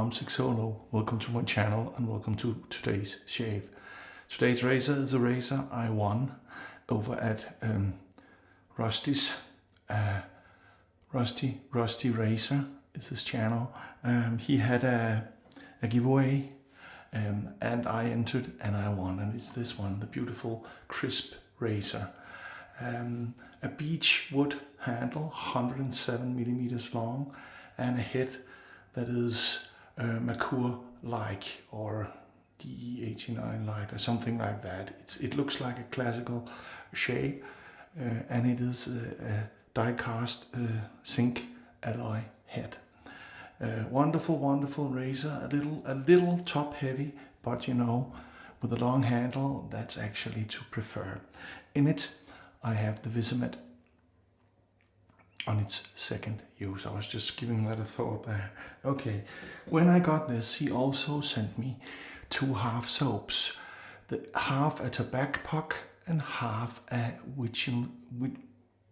Drumstick Solo. Welcome to my channel and welcome to today's shave. Today's razor is a razor I won over at Rusty's RustyRazor is his channel. He had a giveaway and I entered and I won, and it's this one, the beautiful Krisp razor. A beech wood handle, 107 millimeters long, and a head that is Merkur-like or DE89-like or something like that. It looks like a classical shape, and it is a die-cast zinc alloy head. Wonderful, wonderful razor. A little top heavy, but you know, with a long handle, that's actually to prefer. In it, I have the Wizamet on its second use. I was just giving that a thought there. Okay, when I got this, he also sent me 2 half soaps. Half a Tabac puck and half a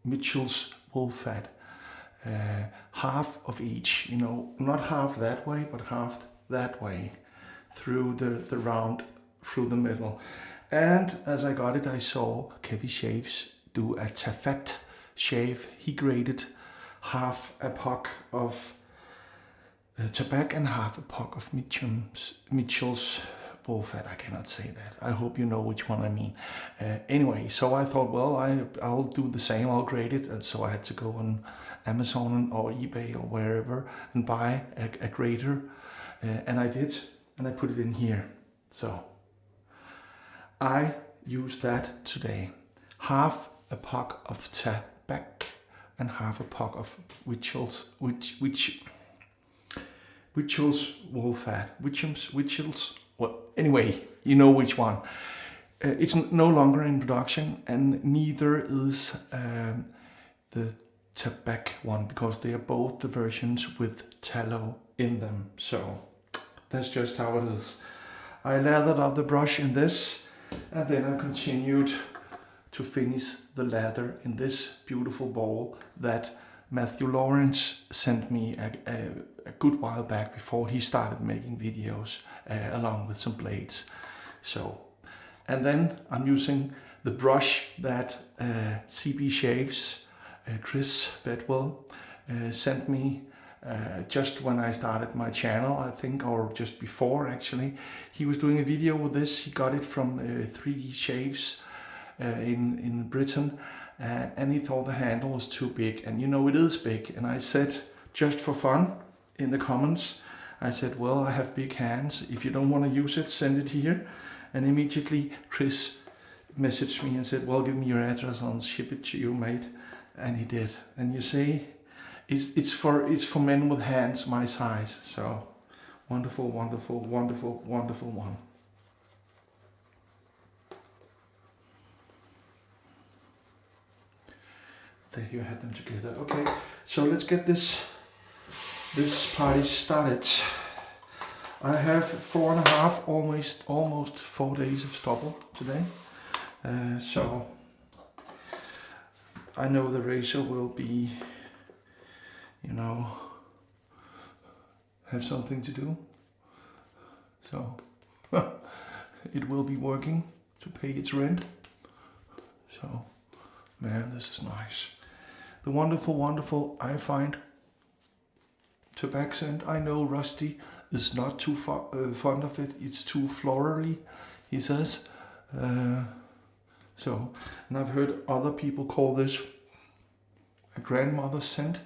Mitchell's wool fat. Half of each, you know, not half that way, but half that way through the round, through the middle. And as I got it, I saw Kevy Shaves do a Tabac shave. He graded half a puck of Tabac and half a puck of Mitchell's wool fat. I cannot say that. I hope you know which one I mean. Anyway, so I thought, well, I'll do the same. I'll grade it. And so I had to go on Amazon or eBay or wherever and buy a grader. And I did, and I put it in here. So I used that today. Half a puck of Tabac and half a puck of Mitchell's wool fat. Mitchell's. Well, anyway, you know which one. It's no longer in production, and neither is the Tabac one, because they are both the versions with tallow in them. So that's just how it is. I lathered up the brush in this, and then I continued to finish the lather in this beautiful bowl that Matthew Lawrence sent me a good while back before he started making videos, along with some blades. So, and then I'm using the brush that CB Shaves, Chris Bedwell, sent me just when I started my channel, I think, or just before actually. He was doing a video with this. He got it from 3D Shaves in Britain, and he thought the handle was too big, and you know it is big. And I said, just for fun, in the comments, I said, well, I have big hands. If you don't want to use it, send it here. And immediately Chris messaged me and said, well, give me your address, I'll ship it to you, mate. And he did. And you see, it's for men with hands my size. So wonderful, wonderful, wonderful, wonderful one. There you had them together. Okay, so let's get this party started. I have 4.5, almost 4 days of stubble today. So I know the razor will be, you know, have something to do. So it will be working to pay its rent. So, man, this is nice. The wonderful, wonderful, I find, Tabac scent. I know Rusty is not too fond of it. It's too florally, he says. So, and I've heard other people call this a grandmother's scent,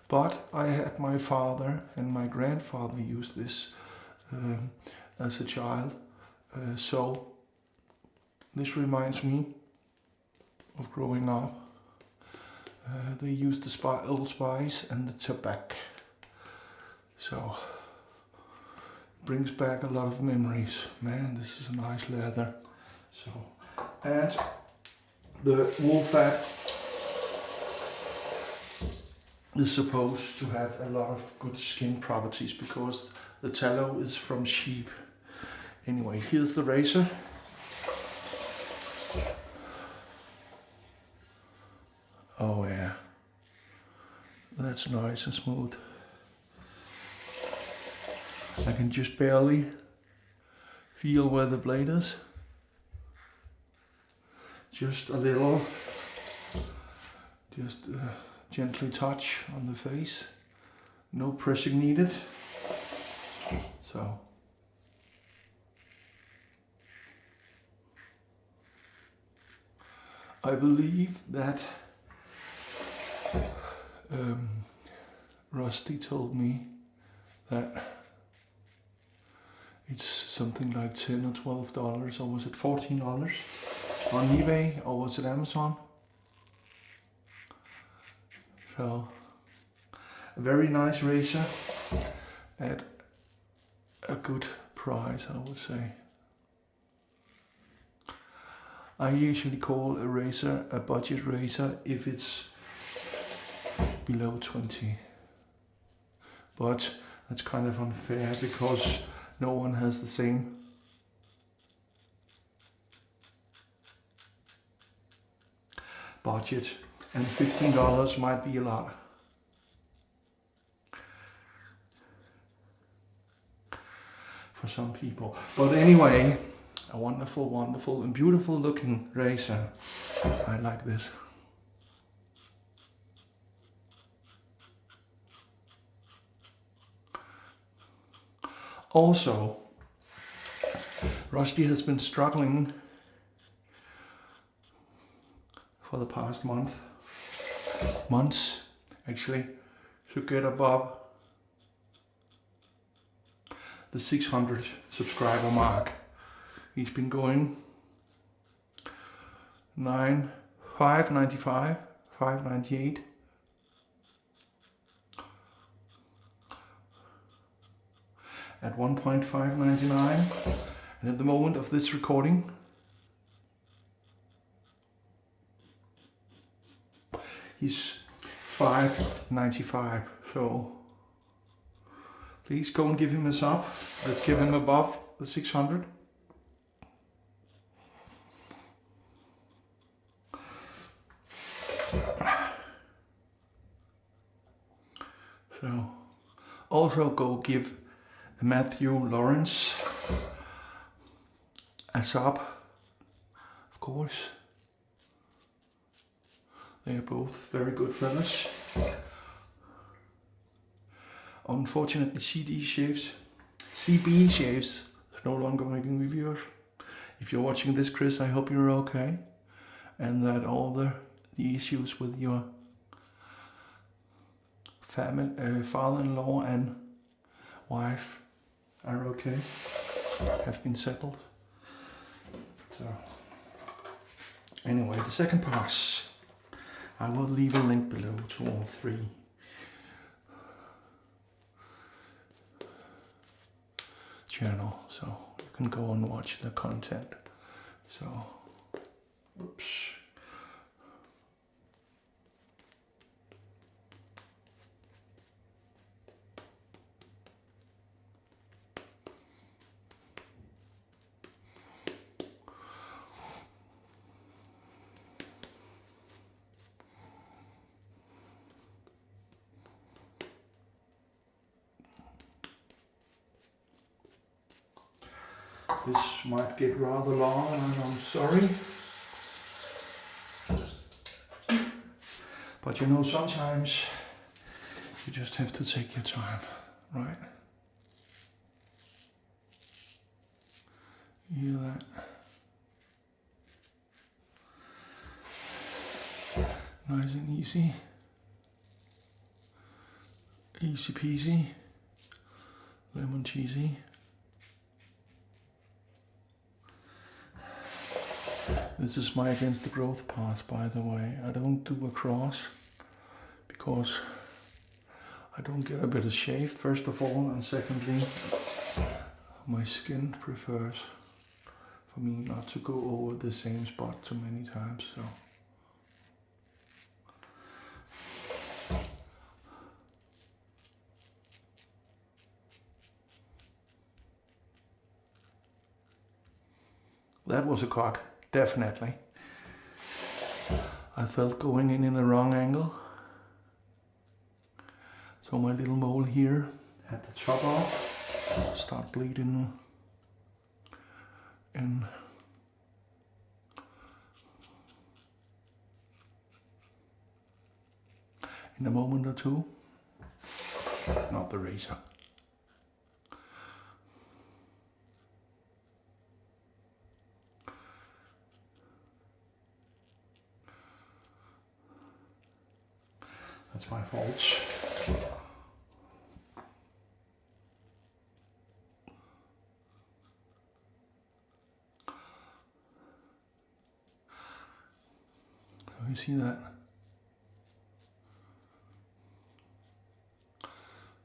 but I had my father and my grandfather use this as a child. So this reminds me of growing up. They used the Old Spice and the Tabac. So, brings back a lot of memories. Man, this is a nice leather. So, and the wool fat is supposed to have a lot of good skin properties because the tallow is from sheep. Anyway, here's the razor. Oh yeah, that's nice and smooth. I can just barely feel where the blade is. Just a little, just gently touch on the face. No pressing needed. So. I believe that Rusty told me that it's something like $10 or $12, or was it $14 on eBay, or was it Amazon? So, a very nice razor at a good price, I would say. I usually call a razor a budget razor if it's below 20. But that's kind of unfair because no one has the same. Budget, and $15 might be a lot. For some people. But anyway, a wonderful, wonderful and beautiful looking razor. I like this. Also, Rusty has been struggling for the past months actually, to get above the 600 subscriber mark. He's been going 595, 598. At 1.599, and at the moment of this recording, he's 595. So please go and give him a sub. Let's give him above the 600. So also go give Matthew Lawrence a sub, of course. They are both very good fellas. Unfortunately, CB Shaves is no longer making reviews. If you're watching this, Chris, I hope you're okay, and that all the issues with your family, father-in-law and wife are okay, have been settled. So anyway, the second pass, I will leave a link below to all three. Channel, so you can go and watch the content. So, oops. This might get rather long, and I'm sorry. But you know, sometimes you just have to take your time, right? You hear that? Nice and easy. Easy peasy. Lemon cheesy. This is my against the growth path, by the way. I don't do a cross because I don't get a bit of shave, first of all, and secondly, my skin prefers for me not to go over the same spot too many times. So. That was a cut. Definitely. I felt going in the wrong angle. So my little mole here had the top off. start bleeding in. In a moment or two, not the razor. That's my fault. So you see that?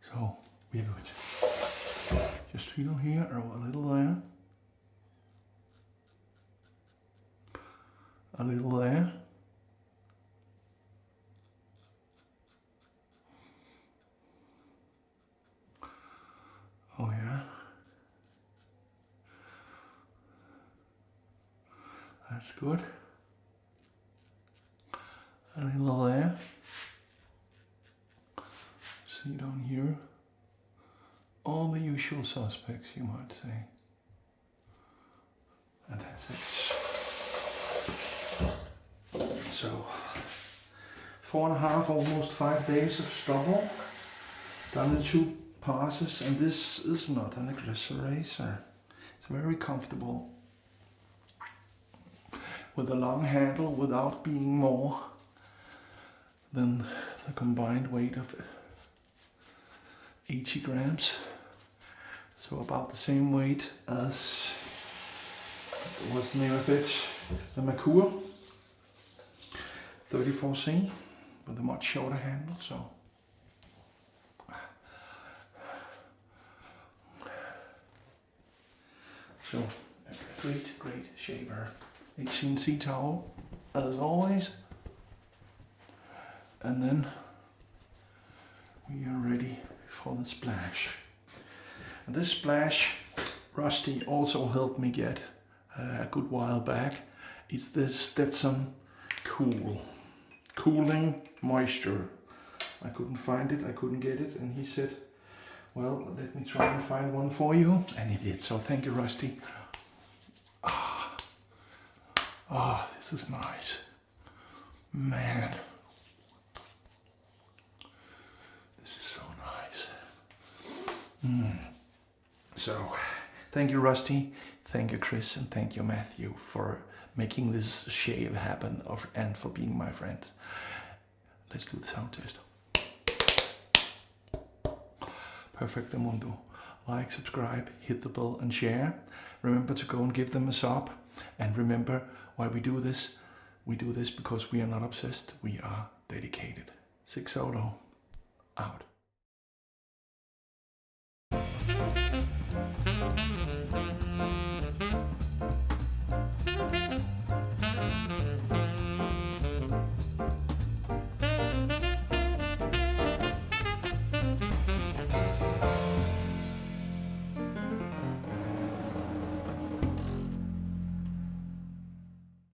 So we have it. Just feel here or a little there. A little there. Oh yeah. That's good. A little there. See down here. All the usual suspects, you might say. And that's it. So, 4.5, almost 5 days of stubble. Done the 2 passes, and this is not an aggressive razor. It's very comfortable. With a long handle without being more than the combined weight of 80 grams. So about the same weight as, what's the name of it? The Merkur 34C with a much shorter handle. So a great shaver. hc&c towel as always. And then we are ready for the splash. And this splash Rusty also helped me get a good while back. It's the Stetson Cooling Moisture. I couldn't find it, I couldn't get it, and he said, well, let me try and find one for you, and he did. So thank you, Rusty. This is nice. Man. This is so nice. So, thank you, Rusty. Thank you, Chris, and thank you, Matthew, for making this shave happen and for being my friends. Let's do the sound test. Perfect, Mundo. Like, subscribe, hit the bell, and share. Remember to go and give them a sub. And remember why we do this. We do this because we are not obsessed. We are dedicated. 6 out.